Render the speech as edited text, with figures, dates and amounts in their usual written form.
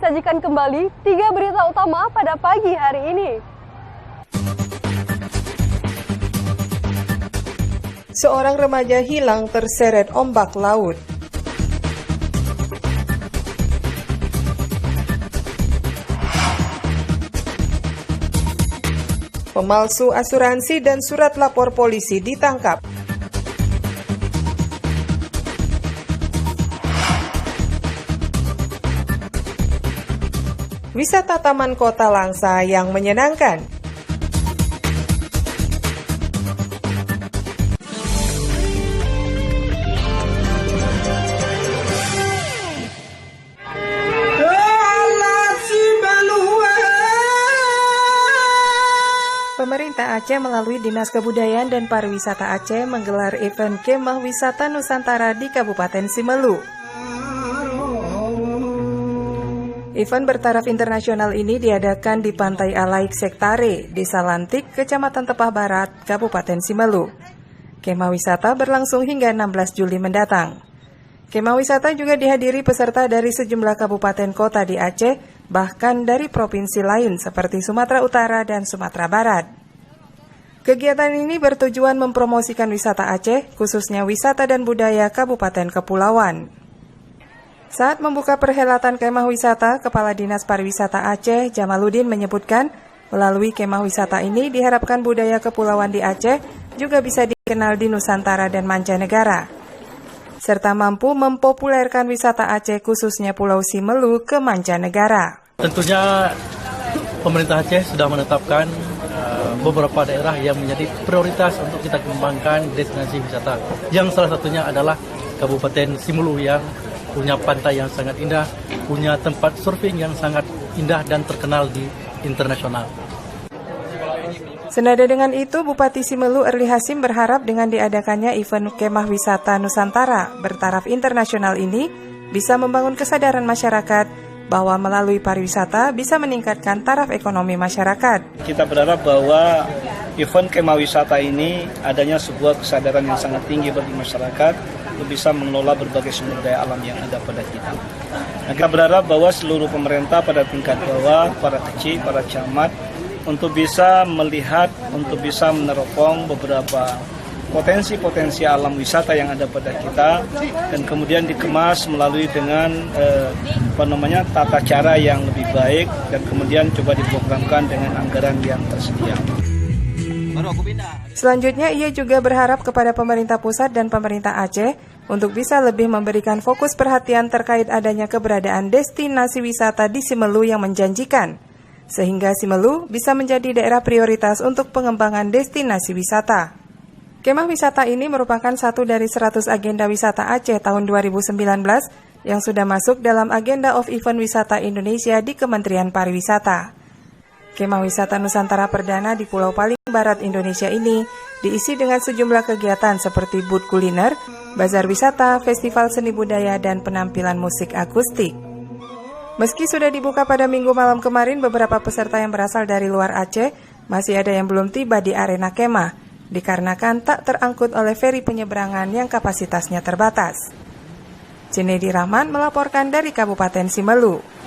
sajikan kembali 3 berita utama pada pagi hari ini. Seorang remaja hilang terseret ombak laut. Pemalsu asuransi dan surat lapor polisi ditangkap. Wisata Taman Kota Langsa yang menyenangkan. Pemerintah Aceh melalui Dinas Kebudayaan dan Pariwisata Aceh menggelar event Kemah Wisata Nusantara di Kabupaten Simelu. Event bertaraf internasional ini diadakan di Pantai Alaik Sektare, Desa Lantik, Kecamatan Tepah Barat, Kabupaten Simelu. Kemah wisata berlangsung hingga 16 Juli mendatang. Kemah wisata juga dihadiri peserta dari sejumlah kabupaten kota di Aceh, bahkan dari provinsi lain seperti Sumatera Utara dan Sumatera Barat. Kegiatan ini bertujuan mempromosikan wisata Aceh, khususnya wisata dan budaya Kabupaten Kepulauan. Saat membuka perhelatan kemah wisata, Kepala Dinas Pariwisata Aceh, Jamaluddin menyebutkan, melalui kemah wisata ini diharapkan budaya kepulauan di Aceh juga bisa dikenal di Nusantara dan mancanegara, serta mampu mempopulerkan wisata Aceh khususnya Pulau Simelu ke mancanegara. Tentunya pemerintah Aceh sudah menetapkan beberapa daerah yang menjadi prioritas untuk kita kembangkan destinasi wisata. Yang salah satunya adalah Kabupaten Simelu yang punya pantai yang sangat indah, punya tempat surfing yang sangat indah dan terkenal di internasional. Senada dengan itu, Bupati Simelu Erli Hasim berharap dengan diadakannya event Kemah Wisata Nusantara bertaraf internasional ini bisa membangun kesadaran masyarakat bahwa melalui pariwisata bisa meningkatkan taraf ekonomi masyarakat. Kita berharap bahwa event Kemah Wisata ini adanya sebuah kesadaran yang sangat tinggi bagi masyarakat untuk bisa mengelola berbagai sumber daya alam yang ada pada kita. Nah, kita berharap bahwa seluruh pemerintah pada tingkat bawah, para kecil, para camat, untuk bisa melihat, untuk bisa meneropong beberapa potensi-potensi alam wisata yang ada pada kita, dan kemudian dikemas melalui dengan tata cara yang lebih baik, dan kemudian coba diprogramkan dengan anggaran yang tersedia. Selanjutnya, ia juga berharap kepada pemerintah pusat dan pemerintah Aceh untuk bisa lebih memberikan fokus perhatian terkait adanya keberadaan destinasi wisata di Simelu yang menjanjikan, sehingga Simelu bisa menjadi daerah prioritas untuk pengembangan destinasi wisata. Kemah wisata ini merupakan satu dari 100 agenda wisata Aceh tahun 2019 yang sudah masuk dalam Agenda of Event Wisata Indonesia di Kementerian Pariwisata. Kemah Wisata Nusantara perdana di Pulau paling barat Indonesia ini diisi dengan sejumlah kegiatan seperti booth kuliner, bazar wisata, festival seni budaya, dan penampilan musik akustik. Meski sudah dibuka pada Minggu malam kemarin, beberapa peserta yang berasal dari luar Aceh masih ada yang belum tiba di arena kemah, dikarenakan tak terangkut oleh feri penyeberangan yang kapasitasnya terbatas. Cinedi Rahman melaporkan dari Kabupaten Simelu.